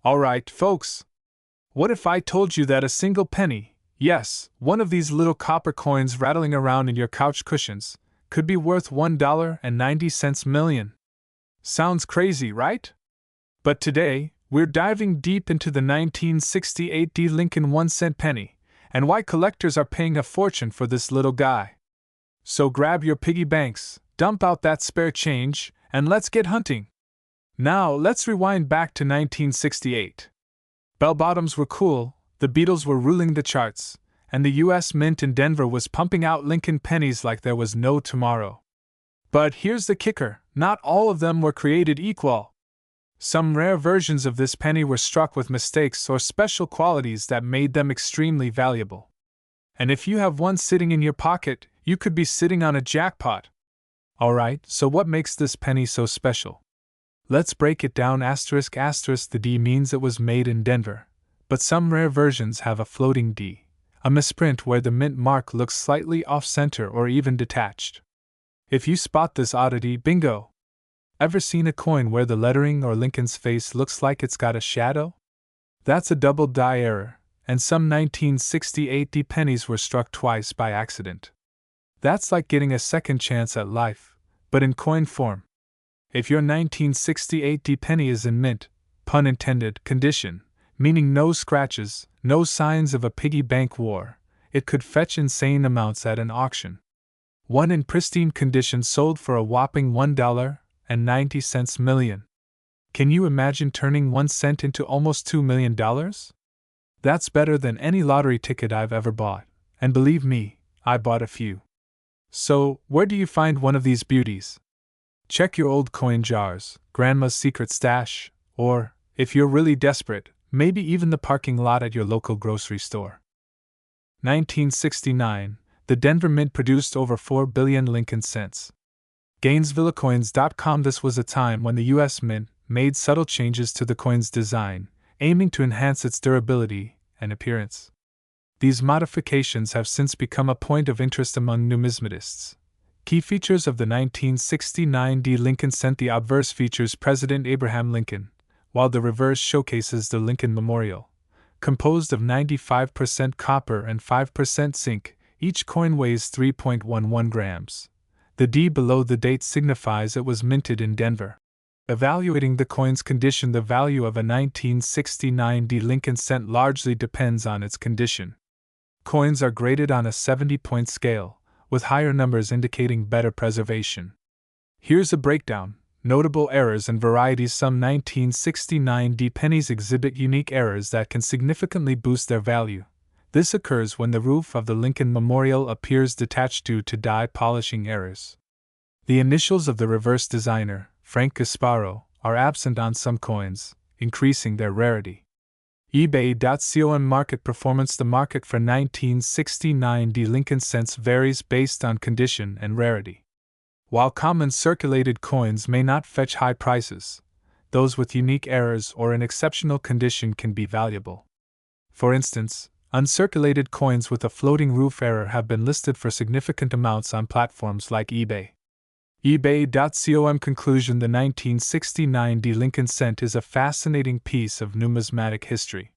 Alright, folks. What if I told you that a single penny, yes, one of these little copper coins rattling around in your couch cushions, could be worth $1.90 million? Sounds crazy, right? But today, we're diving deep into the 1968 D. Lincoln 1-cent penny, and why collectors are paying a fortune for this little guy. So grab your piggy banks, dump out that spare change, and let's get hunting. Now, let's rewind back to 1968. Bell-bottoms were cool, the Beatles were ruling the charts, and the U.S. Mint in Denver was pumping out Lincoln pennies like there was no tomorrow. But here's the kicker, not all of them were created equal. Some rare versions of this penny were struck with mistakes or special qualities that made them extremely valuable. And if you have one sitting in your pocket, you could be sitting on a jackpot. Alright, so what makes this penny so special? Let's break it down. The D means it was made in Denver, but some rare versions have a floating D, a misprint where the mint mark looks slightly off-center or even detached. If you spot this oddity, bingo! Ever seen a coin where the lettering or Lincoln's face looks like it's got a shadow? That's a double die error, and some 1968 D pennies were struck twice by accident. That's like getting a second chance at life, but in coin form. If your 1968 D penny is in mint, pun intended, condition, meaning no scratches, no signs of a piggy bank war, it could fetch insane amounts at an auction. One in pristine condition sold for a whopping $1.90 million. Can you imagine turning 1 cent into almost $2 million? That's better than any lottery ticket I've ever bought, and believe me, I bought a few. So, where do you find one of these beauties? Check your old coin jars, grandma's secret stash, or, if you're really desperate, maybe even the parking lot at your local grocery store. 1969, the Denver Mint produced over 4 billion Lincoln cents. GainesvilleCoins.com. This was a time when the U.S. Mint made subtle changes to the coin's design, aiming to enhance its durability and appearance. These modifications have since become a point of interest among numismatists. Key features of the 1969 D. Lincoln cent: the obverse features President Abraham Lincoln, while the reverse showcases the Lincoln Memorial. Composed of 95% copper and 5% zinc, each coin weighs 3.11 grams. The D below the date signifies it was minted in Denver. Evaluating the coin's condition: the value of a 1969 D. Lincoln cent largely depends on its condition. Coins are graded on a 70-point scale, with higher numbers indicating better preservation. Here's a breakdown: notable errors and varieties. Some 1969 D pennies exhibit unique errors that can significantly boost their value. This occurs when the roof of the Lincoln Memorial appears detached due to die polishing errors. The initials of the reverse designer, Frank Gasparo, are absent on some coins, increasing their rarity. eBay.com market performance: the market for 1969 D. Lincoln cents varies based on condition and rarity. While common circulated coins may not fetch high prices, those with unique errors or in exceptional condition can be valuable. For instance, uncirculated coins with a floating roof error have been listed for significant amounts on platforms like eBay. eBay.com conclusion: the 1969 D. Lincoln cent is a fascinating piece of numismatic history.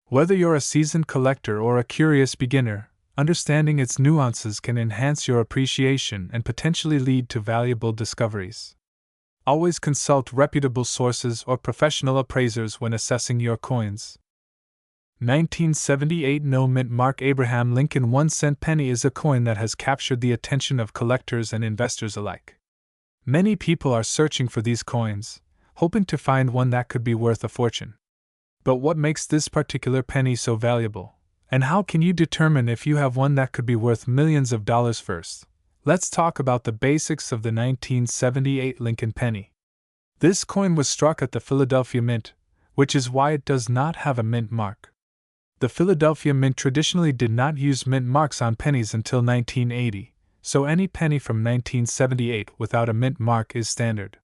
Whether you're a seasoned collector or a curious beginner, understanding its nuances can enhance your appreciation and potentially lead to valuable discoveries. Always consult reputable sources or professional appraisers when assessing your coins. 1978 No mint mark: Abraham Lincoln 1-cent penny is a coin that has captured the attention of collectors and investors alike. Many people are searching for these coins, hoping to find one that could be worth a fortune. But what makes this particular penny so valuable? And how can you determine if you have one that could be worth millions of dollars? First, let's talk about the basics of the 1978 Lincoln penny. This coin was struck at the Philadelphia Mint, which is why it does not have a mint mark. The Philadelphia Mint traditionally did not use mint marks on pennies until 1980, so any penny from 1978 without a mint mark is standard.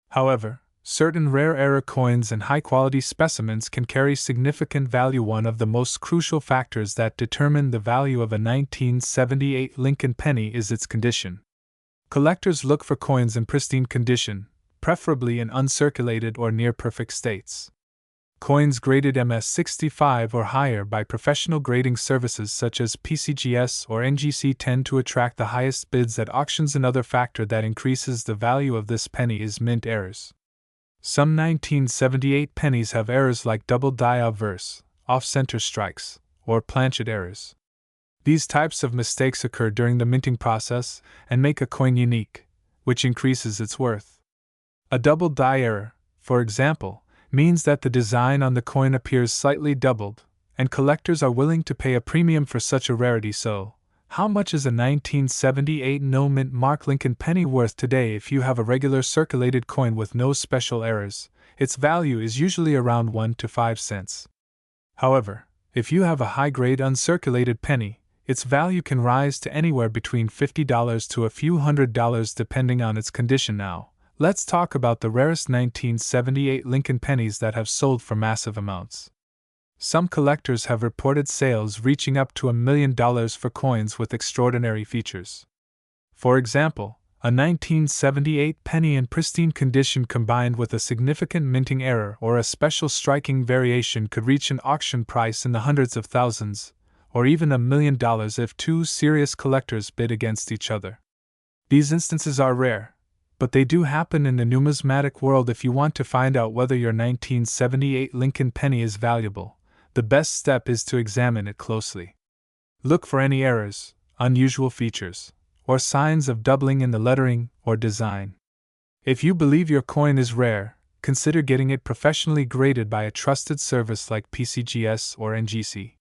However, certain rare error coins and high-quality specimens can carry significant value. One of the most crucial factors that determine the value of a 1978 Lincoln penny is its condition. Collectors look for coins in pristine condition, preferably in uncirculated or near-perfect states. Coins graded MS65 or higher by professional grading services such as PCGS or NGC tend to attract the highest bids at auctions. Another factor that increases the value of this penny is mint errors. Some 1978 pennies have errors like double die obverse, off-center strikes, or planchet errors. These types of mistakes occur during the minting process and make a coin unique, which increases its worth. A double die error, for example, means that the design on the coin appears slightly doubled, and collectors are willing to pay a premium for such a rarity. So, how much is a 1978 no-mint Mark Lincoln penny worth today? If you have a regular circulated coin with no special errors, its value is usually around 1 to 5 cents. However, if you have a high-grade uncirculated penny, its value can rise to anywhere between $50 to a few $100 depending on its condition. Now, let's talk about the rarest 1978 Lincoln pennies that have sold for massive amounts. Some collectors have reported sales reaching up to $1 million for coins with extraordinary features. For example, a 1978 penny in pristine condition combined with a significant minting error or a special striking variation could reach an auction price in the hundreds of thousands, or even $1 million if two serious collectors bid against each other. These instances are rare, but they do happen in the numismatic world. If you want to find out whether your 1978 Lincoln penny is valuable, the best step is to examine it closely. Look for any errors, unusual features, or signs of doubling in the lettering or design. If you believe your coin is rare, consider getting it professionally graded by a trusted service like PCGS or NGC.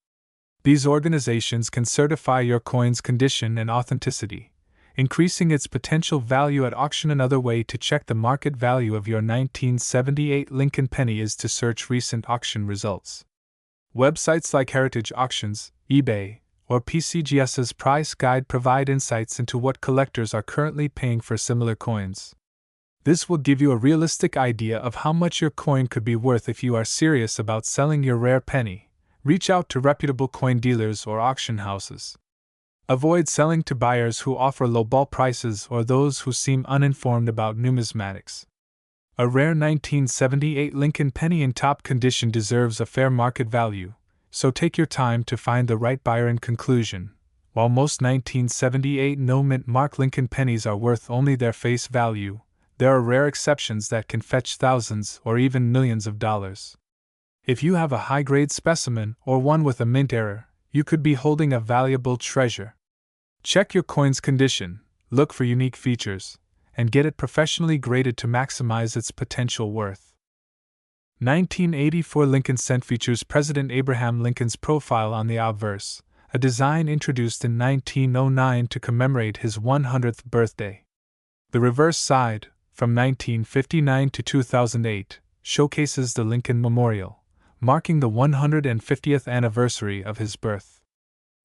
These organizations can certify your coin's condition and authenticity, increasing its potential value at auction. Another way to check the market value of your 1978 Lincoln penny is to search recent auction results. Websites like Heritage Auctions, eBay, or PCGS's Price Guide provide insights into what collectors are currently paying for similar coins. This will give you a realistic idea of how much your coin could be worth. If you are serious about selling your rare penny, reach out to reputable coin dealers or auction houses. Avoid selling to buyers who offer lowball prices or those who seem uninformed about numismatics. A rare 1978 Lincoln penny in top condition deserves a fair market value, so take your time to find the right buyer. In conclusion, while most 1978 no-mint Mark Lincoln pennies are worth only their face value, there are rare exceptions that can fetch thousands or even millions of dollars. If you have a high-grade specimen or one with a mint error, you could be holding a valuable treasure. Check your coin's condition, look for unique features, and get it professionally graded to maximize its potential worth. 1984 Lincoln cent features President Abraham Lincoln's profile on the obverse, a design introduced in 1909 to commemorate his 100th birthday. The reverse side, from 1959 to 2008, showcases the Lincoln Memorial, marking the 150th anniversary of his birth.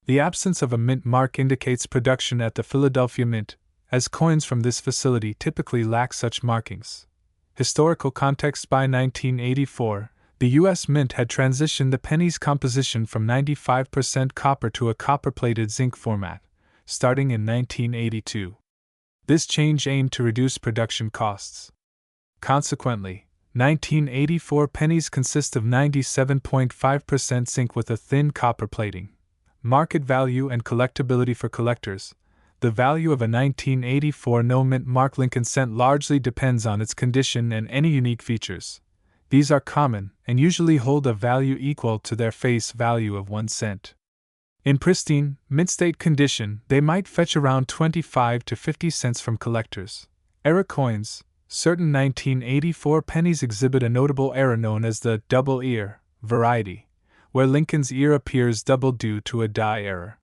The absence of a mint mark indicates production at the Philadelphia Mint, as coins from this facility typically lack such markings. Historical context: by 1984, the U.S. Mint had transitioned the penny's composition from 95% copper to a copper-plated zinc format, starting in 1982. This change aimed to reduce production costs. Consequently, 1984 pennies consist of 97.5% zinc with a thin copper plating. Market value and collectability: for collectors, the value of a 1984 no-mint Mark Lincoln cent largely depends on its condition and any unique features. These are common and usually hold a value equal to their face value of 1 cent. In pristine, mint-state condition, they might fetch around 25 to 50 cents from collectors. Error coins: certain 1984 pennies exhibit a notable error known as the double ear variety, where Lincoln's ear appears double due to a die error.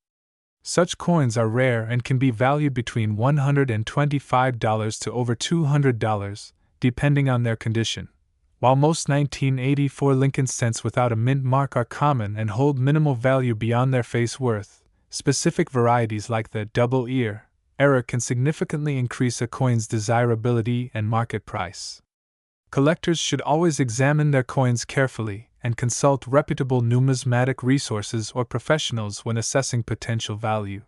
Such coins are rare and can be valued between $125 to over $200, depending on their condition. While most 1984 Lincoln cents without a mint mark are common and hold minimal value beyond their face worth, specific varieties like the double ear error can significantly increase a coin's desirability and market price. Collectors should always examine their coins carefully and consult reputable numismatic resources or professionals when assessing potential value.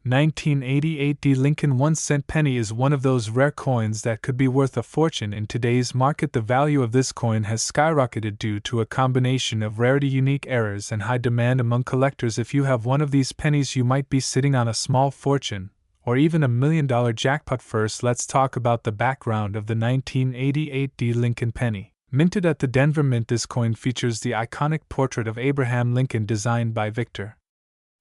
1988 Lincoln 1-cent penny is one of those rare coins that could be worth a fortune in today's market. The value of this coin has skyrocketed due to a combination of rarity, unique errors, and high demand among collectors. If you have one of these pennies, you might be sitting on a small fortune, or even $1 million jackpot. First, let's talk about the background of the 1988 Lincoln penny. Minted at the Denver Mint, this coin features the iconic portrait of Abraham Lincoln designed by Victor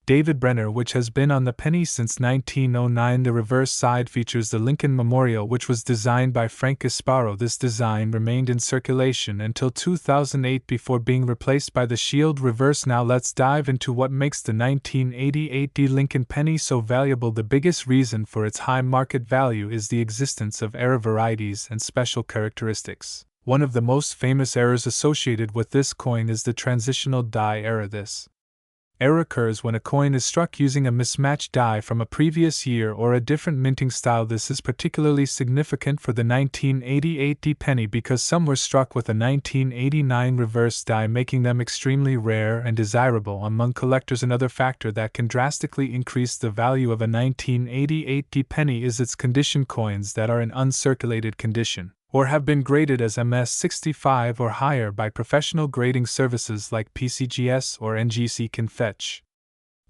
David Brenner, which has been on the penny since 1909. The reverse side features the Lincoln Memorial, which was designed by Frank Gasparo. This design remained in circulation until 2008 before being replaced by the shield reverse. Now let's dive into what makes the 1988 Lincoln penny so valuable. The biggest reason for its high market value is the existence of error varieties and special characteristics. One of the most famous errors associated with this coin is the transitional die error. This error occurs when a coin is struck using a mismatched die from a previous year or a different minting style. This is particularly significant for the 1988 penny because some were struck with a 1989 reverse die, making them extremely rare and desirable among collectors. Another factor that can drastically increase the value of a 1988 penny is its condition. Coins that are in uncirculated condition, or have been graded as MS65 or higher by professional grading services like PCGS or NGC, can fetch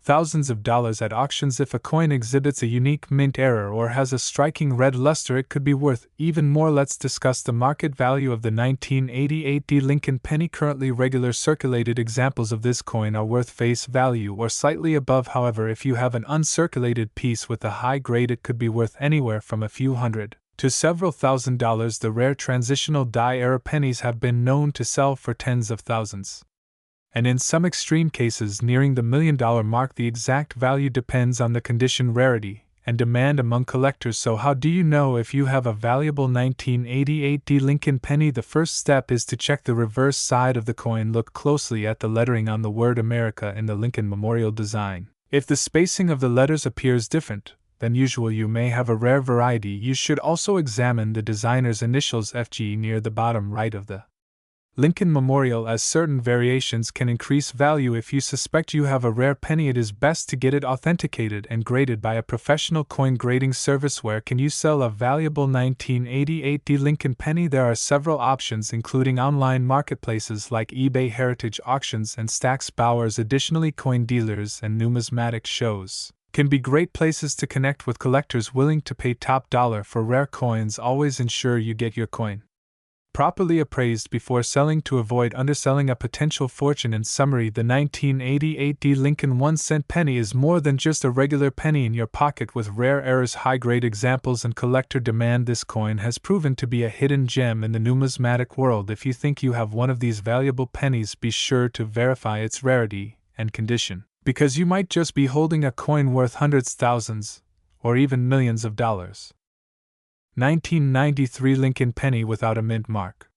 thousands of dollars at auctions. If a coin exhibits a unique mint error or has a striking red luster, it could be worth even more. Let's discuss the market value of the 1988 Lincoln penny. Currently, regular circulated examples of this coin are worth face value or slightly above. However, if you have an uncirculated piece with a high grade, it could be worth anywhere from a few hundred to several $1,000s. The rare transitional die error pennies have been known to sell for tens of thousands, and in some extreme cases nearing the $1 million mark. The exact value depends on the condition, rarity, and demand among collectors. So how do you know if you have a valuable 1988 Lincoln penny? The first step is to check the reverse side of the coin. Look closely at the lettering on the word America in the Lincoln Memorial design. If the spacing of the letters appears different than usual, you may have a rare variety. You should also examine the designer's initials FG near the bottom right of the Lincoln Memorial, as certain variations can increase value. If you suspect you have a rare penny, it is best to get it authenticated and graded by a professional coin grading service. Where can you sell a valuable 1988 Lincoln penny? There are several options, including online marketplaces like eBay, Heritage Auctions, and Stax Bowers. Additionally, coin dealers and numismatic shows can be great places to connect with collectors willing to pay top dollar for rare coins. Always ensure you get your coin properly appraised before selling to avoid underselling a potential fortune. In summary, the 1988 Lincoln 1-cent penny is more than just a regular penny in your pocket with rare errors, high-grade examples, and collector demand. This coin has proven to be a hidden gem in the numismatic world. If you think you have one of these valuable pennies, be sure to verify its rarity and condition, because you might just be holding a coin worth hundreds, thousands, or even millions of dollars. 1993 Lincoln penny without a mint mark.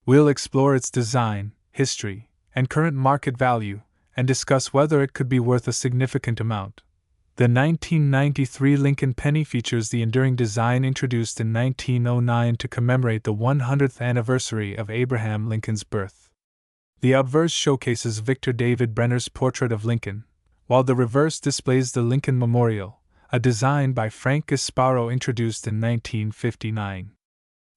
We'll explore its design, history, and current market value, and discuss whether it could be worth a significant amount. The 1993 Lincoln penny features the enduring design introduced in 1909 to commemorate the 100th anniversary of Abraham Lincoln's birth. The obverse showcases Victor David Brenner's portrait of Lincoln, while the reverse displays the Lincoln Memorial, a design by Frank Gasparo introduced in 1959.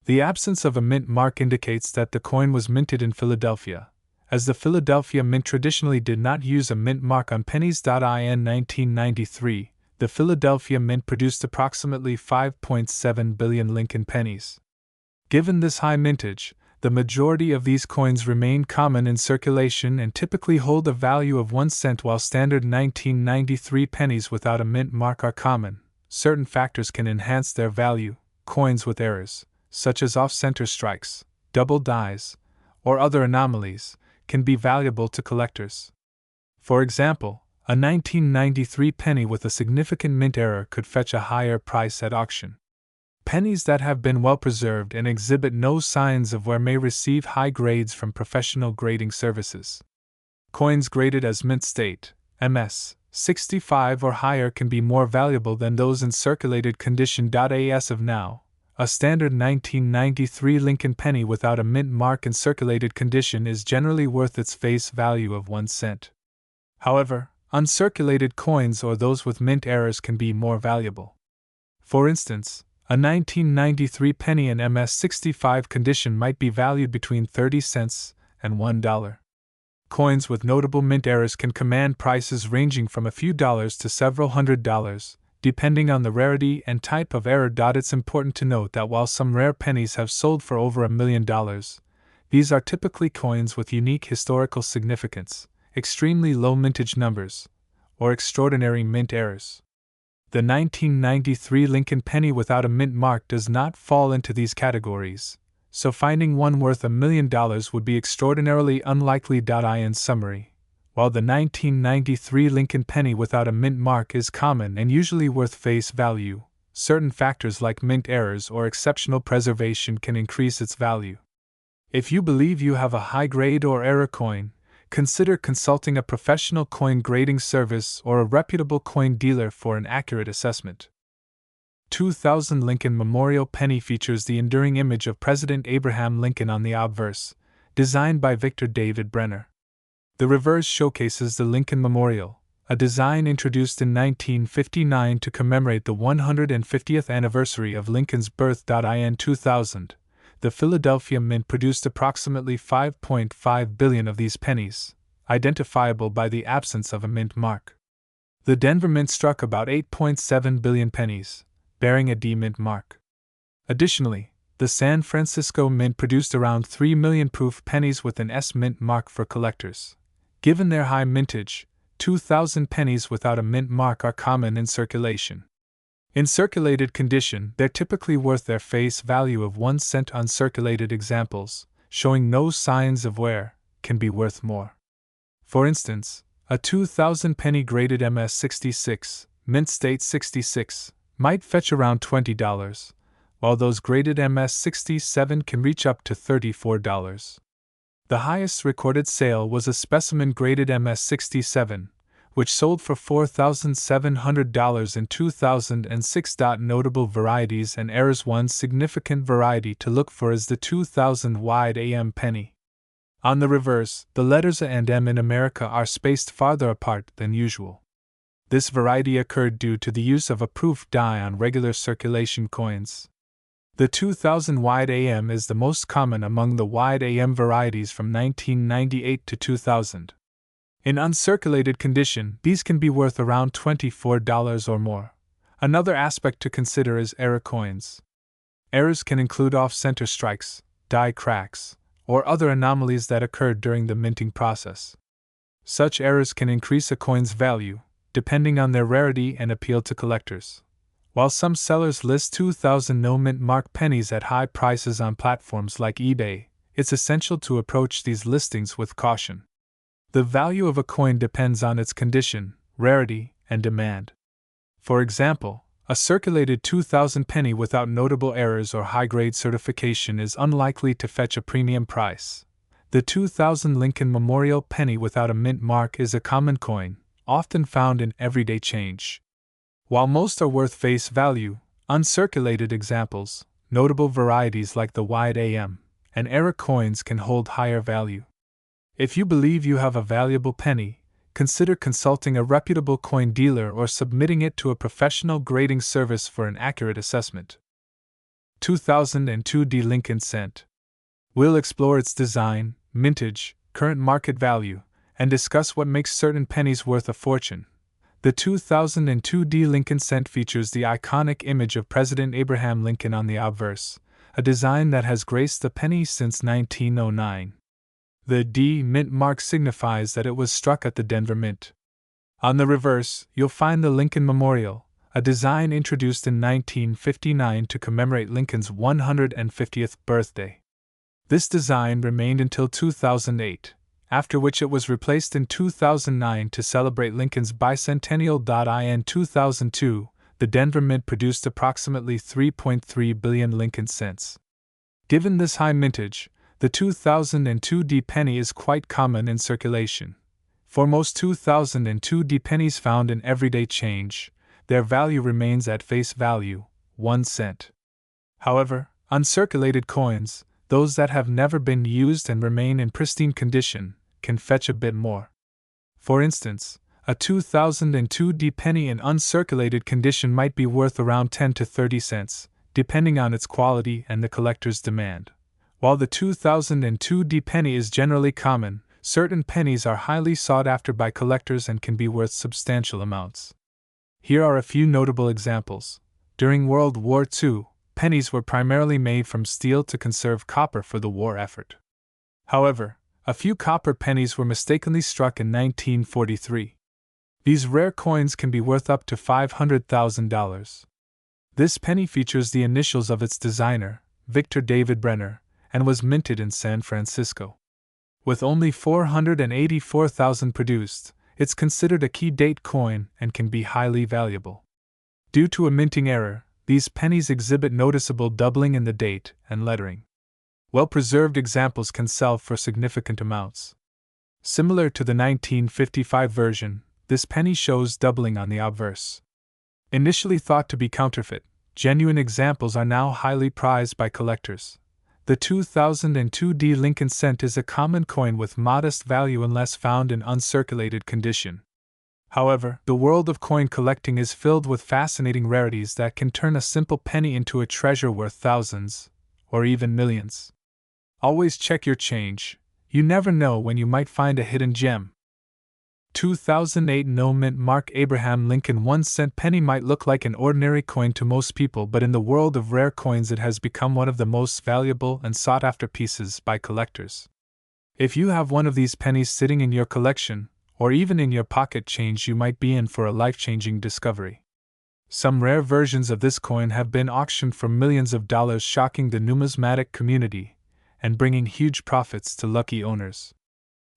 The absence of a mint mark indicates that the coin was minted in Philadelphia, as the Philadelphia Mint traditionally did not use a mint mark on pennies. In 1993, the Philadelphia Mint produced approximately 5.7 billion Lincoln pennies. Given this high mintage, the majority of these coins remain common in circulation and typically hold a value of 1 cent, while standard 1993 pennies without a mint mark are common. Certain factors can enhance their value. Coins with errors, such as off-center strikes, double dies, or other anomalies, can be valuable to collectors. For example, a 1993 penny with a significant mint error could fetch a higher price at auction. Pennies that have been well preserved and exhibit no signs of wear may receive high grades from professional grading services. Coins graded as mint state, MS 65 or higher, can be more valuable than those in circulated condition. As of now, a standard 1993 Lincoln penny without a mint mark in circulated condition is generally worth its face value of 1 cent. However, Uncirculated coins or those with mint errors can be more valuable. For instance, a 1993 penny in MS-65 condition might be valued between 30 cents and $1. Coins with notable mint errors can command prices ranging from a few dollars to several $100s, depending on the rarity and type of error. It's important to note that while some rare pennies have sold for over $1 million, these are typically coins with unique historical significance, extremely low mintage numbers, or extraordinary mint errors. The 1993 Lincoln penny without a mint mark does not fall into these categories, so finding one worth $1 million would be extraordinarily unlikely. In summary, while the 1993 Lincoln penny without a mint mark is common and usually worth face value, certain factors like mint errors or exceptional preservation can increase its value. If you believe you have a high-grade or error coin, consider consulting a professional coin grading service or a reputable coin dealer for an accurate assessment. 2000 Lincoln Memorial Penny features the enduring image of President Abraham Lincoln on the obverse, designed by Victor David Brenner. The reverse showcases the Lincoln Memorial, a design introduced in 1959 to commemorate the 150th anniversary of Lincoln's birth. In 2000, the Philadelphia Mint produced approximately 5.5 billion of these pennies, identifiable by the absence of a mint mark. The Denver Mint struck about 8.7 billion pennies, bearing a D mint mark. Additionally, the San Francisco Mint produced around 3 million proof pennies with an S mint mark for collectors. Given their high mintage, 2000 pennies without a mint mark are common in circulation. In circulated condition, they're typically worth their face value of 1 cent. Uncirculated examples, showing no signs of wear, can be worth more. For instance, a 2000 penny graded MS-66, mint state 66, might fetch around $20, while those graded MS-67 can reach up to $34. The highest recorded sale was a specimen graded MS-67, which sold for $4,700 in 2006. Notable varieties and errors. One significant variety to look for is the 2000 wide AM penny. On the reverse, the letters A and M in America are spaced farther apart than usual. This variety occurred due to the use of a proof die on regular circulation coins. The 2000 wide AM is the most common among the wide AM varieties from 1998 to 2000. In uncirculated condition, these can be worth around $24 or more. Another aspect to consider is error coins. Errors can include off-center strikes, die cracks, or other anomalies that occurred during the minting process. Such errors can increase a coin's value, depending on their rarity and appeal to collectors. While some sellers list 2000 no-mint mark pennies at high prices on platforms like eBay, it's essential to approach these listings with caution. The value of a coin depends on its condition, rarity, and demand. For example, a circulated 2000 penny without notable errors or high-grade certification is unlikely to fetch a premium price. The 2000 Lincoln Memorial penny without a mint mark is a common coin, often found in everyday change. While most are worth face value, uncirculated examples, notable varieties like the wide AM, and error coins can hold higher value. If you believe you have a valuable penny, consider consulting a reputable coin dealer or submitting it to a professional grading service for an accurate assessment. 2002 D Lincoln Cent. We'll explore its design, mintage, current market value, and discuss what makes certain pennies worth a fortune. The 2002 D Lincoln Cent features the iconic image of President Abraham Lincoln on the obverse, a design that has graced the penny since 1909. The D mint mark signifies that it was struck at the Denver Mint. On the reverse, you'll find the Lincoln Memorial, a design introduced in 1959 to commemorate Lincoln's 150th birthday. This design remained until 2008, after which it was replaced in 2009 to celebrate Lincoln's bicentennial. In 2002, the Denver Mint produced approximately 3.3 billion Lincoln cents. Given this high mintage, the 2002 D penny is quite common in circulation. For most 2002 D pennies found in everyday change, their value remains at face value, 1 cent. However, uncirculated coins, those that have never been used and remain in pristine condition, can fetch a bit more. For instance, A 2002 penny in uncirculated condition might be worth around 10 to 30 cents, depending on its quality and the collector's demand. While the 2002 penny is generally common, certain pennies are highly sought after by collectors and can be worth substantial amounts. Here are a few notable examples. During World War II, pennies were primarily made from steel to conserve copper for the war effort. However, a few copper pennies were mistakenly struck in 1943. These rare coins can be worth up to $500,000. This penny features the initials of its designer, Victor David Brenner, and was minted in San Francisco. With only 484,000 produced, it's considered a key date coin and can be highly valuable. Due to a minting error, these pennies exhibit noticeable doubling in the date and lettering. Well-preserved examples can sell for significant amounts. Similar to the 1955 version, this penny shows doubling on the obverse. Initially thought to be counterfeit, genuine examples are now highly prized by collectors. The 2002 Lincoln cent is a common coin with modest value unless found in uncirculated condition. However, the world of coin collecting is filled with fascinating rarities that can turn a simple penny into a treasure worth thousands, or even millions. Always check your change. You never know when you might find a hidden gem. 2008 No Mint Mark Abraham Lincoln 1-cent penny might look like an ordinary coin to most people, but in the world of rare coins it has become one of the most valuable and sought-after pieces by collectors. If you have one of these pennies sitting in your collection, or even in your pocket change, you might be in for a life-changing discovery. Some rare versions of this coin have been auctioned for millions of dollars, shocking the numismatic community and bringing huge profits to lucky owners.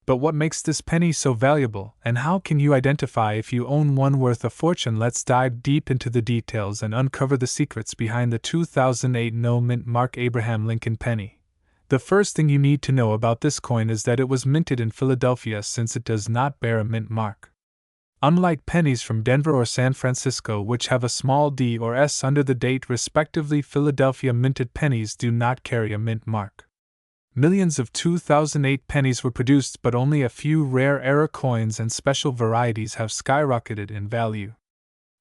But what makes this penny so valuable, and how can you identify if you own one worth a fortune? Let's dive deep into the details and uncover the secrets behind the 2008 No Mint Mark Abraham Lincoln penny. The first thing you need to know about this coin is that it was minted in Philadelphia, since it does not bear a mint mark. Unlike pennies from Denver or San Francisco, which have a small d or s under the date respectively, Philadelphia minted pennies do not carry a mint mark. Millions of 2008 pennies were produced, but only a few rare era coins and special varieties have skyrocketed in value.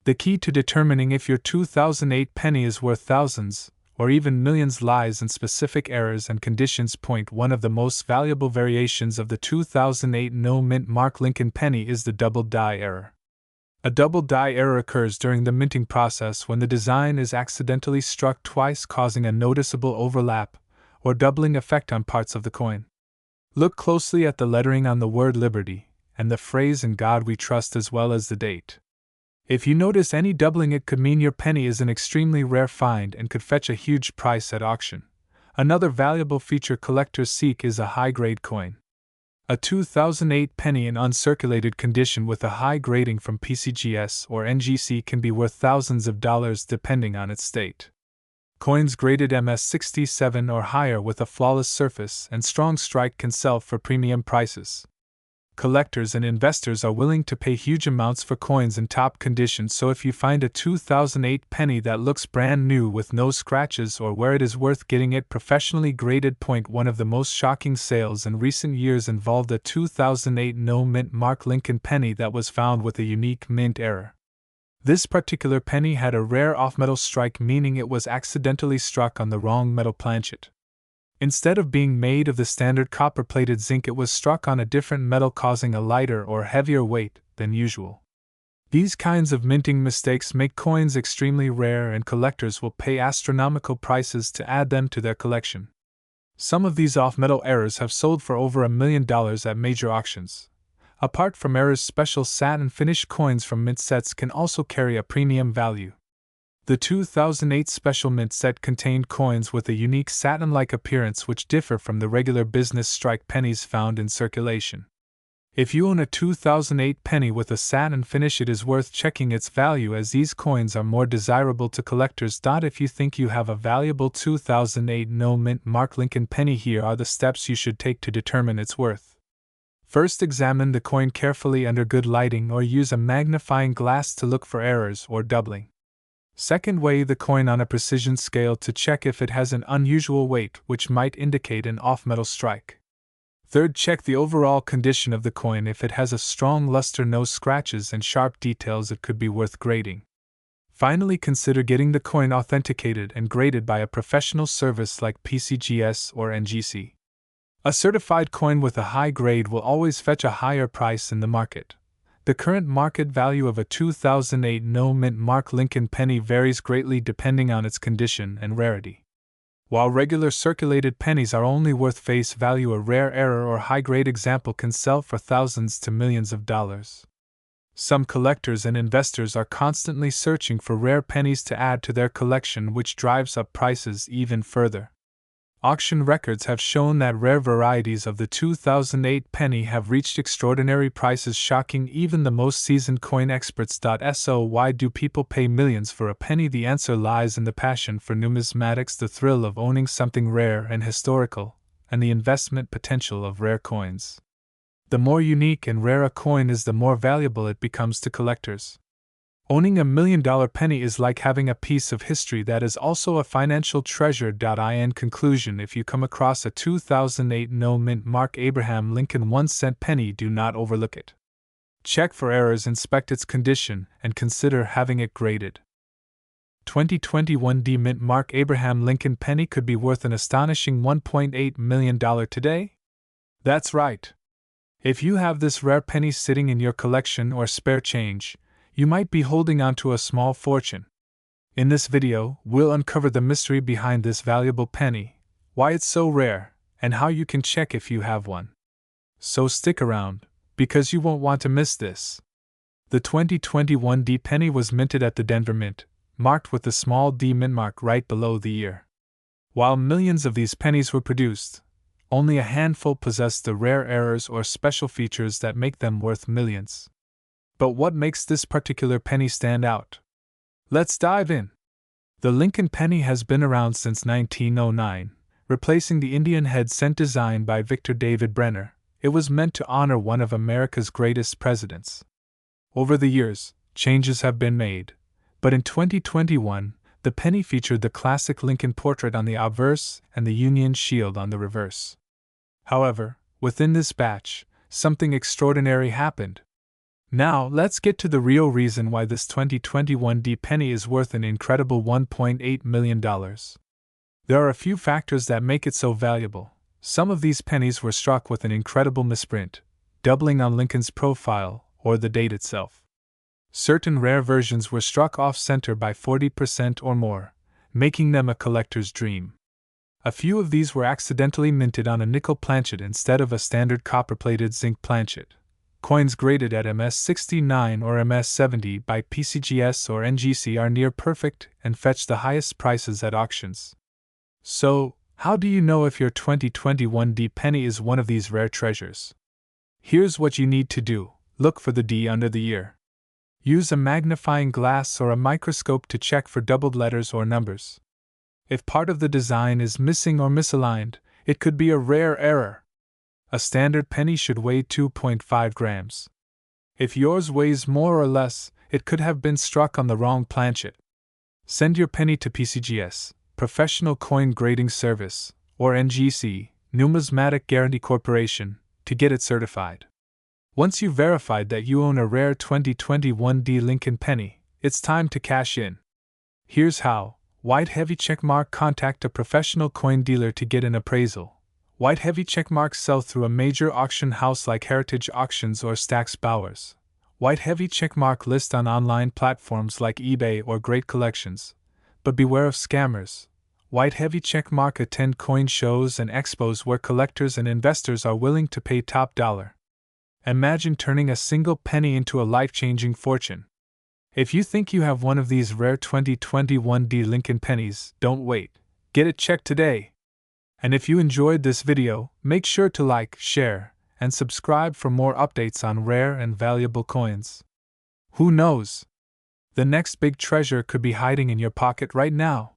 The key to determining if your 2008 penny is worth thousands, or even millions, lies in specific errors and conditions. Point 1. Of the most valuable variations of the 2008 No Mint Mark Lincoln penny is the double die error. A double die error occurs during the minting process when the design is accidentally struck twice, causing a noticeable overlap or doubling effect on parts of the coin. Look closely at the lettering on the word Liberty and the phrase "In God We Trust," as well as the date. If you notice any doubling, it could mean your penny is an extremely rare find and could fetch a huge price at auction. Another valuable feature collectors seek is a high-grade coin. A 2008 penny in uncirculated condition with a high grading from PCGS or NGC can be worth thousands of dollars depending on its state. Coins graded MS67 or higher with a flawless surface and strong strike can sell for premium prices. Collectors and investors are willing to pay huge amounts for coins in top condition, so if you find a 2008 penny that looks brand new with no scratches or where it is worth getting it professionally graded. Point 1. Of the most shocking sales in recent years involved a 2008 No Mint Mark Lincoln penny that was found with a unique mint error. This particular penny had a rare off-metal strike, meaning it was accidentally struck on the wrong metal planchet. Instead of being made of the standard copper-plated zinc, it was struck on a different metal, causing a lighter or heavier weight than usual. These kinds of minting mistakes make coins extremely rare, and collectors will pay astronomical prices to add them to their collection. Some of these off-metal errors have sold for over $1 million at major auctions. Apart from errors, special satin finished coins from mint sets can also carry a premium value. The 2008 special mint set contained coins with a unique satin-like appearance which differ from the regular business strike pennies found in circulation. If you own a 2008 penny with a satin finish, it is worth checking its value, as these coins are more desirable to collectors. If you think you have a valuable 2008 No Mint Mark Lincoln penny, here are the steps you should take to determine its worth. First, examine the coin carefully under good lighting or use a magnifying glass to look for errors or doubling. Second, weigh the coin on a precision scale to check if it has an unusual weight, which might indicate an off-metal strike. Third, check the overall condition of the coin. If it has a strong luster, no scratches, and sharp details, it could be worth grading. Finally, consider getting the coin authenticated and graded by a professional service like PCGS or NGC. A certified coin with a high grade will always fetch a higher price in the market. The current market value of a 2008 no-mint mark Lincoln penny varies greatly depending on its condition and rarity. While regular circulated pennies are only worth face value, a rare error or high-grade example can sell for thousands to millions of dollars. Some collectors and investors are constantly searching for rare pennies to add to their collection, which drives up prices even further. Auction records have shown that rare varieties of the 2008 penny have reached extraordinary prices, shocking even the most seasoned coin experts. So why do people pay millions for a penny? The answer lies in the passion for numismatics, the thrill of owning something rare and historical, and the investment potential of rare coins. The more unique and rare a coin is, the more valuable it becomes to collectors. Owning $1 million penny is like having a piece of history that is also a financial treasure. In conclusion, if you come across a 2008 no-mint mark Abraham Lincoln 1-cent penny, do not overlook it. Check for errors, inspect its condition, and consider having it graded. 2021 D-mint mark Abraham Lincoln penny could be worth an astonishing $1.8 million today? That's right. If you have this rare penny sitting in your collection or spare change, you might be holding on to a small fortune. In this video, we'll uncover the mystery behind this valuable penny, why it's so rare, and how you can check if you have one. So stick around, because you won't want to miss this. The 2021 D penny was minted at the Denver Mint, marked with the small D mint mark right below the year. While millions of these pennies were produced, only a handful possessed the rare errors or special features that make them worth millions. But what makes this particular penny stand out? Let's dive in. The Lincoln penny has been around since 1909, replacing the Indian head cent design by Victor David Brenner. It was meant to honor one of America's greatest presidents. Over the years, changes have been made, but in 2021, the penny featured the classic Lincoln portrait on the obverse and the Union shield on the reverse. However, within this batch, something extraordinary happened. Now, let's get to the real reason why this 2021 D penny is worth an incredible $1.8 million. There are a few factors that make it so valuable. Some of these pennies were struck with an incredible misprint, doubling on Lincoln's profile or the date itself. Certain rare versions were struck off-center by 40% or more, making them a collector's dream. A few of these were accidentally minted on a nickel planchet instead of a standard copper-plated zinc planchet. Coins graded at MS69 or MS70 by PCGS or NGC are near perfect and fetch the highest prices at auctions. So, how do you know if your 2021 D penny is one of these rare treasures? Here's what you need to do: look for the D under the year. Use a magnifying glass or a microscope to check for doubled letters or numbers. If part of the design is missing or misaligned, it could be a rare error. A standard penny should weigh 2.5 grams. If yours weighs more or less, it could have been struck on the wrong planchet. Send your penny to PCGS, Professional Coin Grading Service, or NGC, Numismatic Guarantee Corporation, to get it certified. Once you've verified that you own a rare 2021 D Lincoln penny, it's time to cash in. Here's how. White heavy checkmark: contact a professional coin dealer to get an appraisal. White heavy checkmarks sell through a major auction house like Heritage Auctions or Stack's Bowers. White heavy checkmark list on online platforms like eBay or Great Collections. But beware of scammers. White heavy checkmark attend coin shows and expos where collectors and investors are willing to pay top dollar. Imagine turning a single penny into a life-changing fortune. If you think you have one of these rare 2021 D Lincoln pennies, don't wait. Get it checked today. And if you enjoyed this video, make sure to like, share, and subscribe for more updates on rare and valuable coins. Who knows? The next big treasure could be hiding in your pocket right now.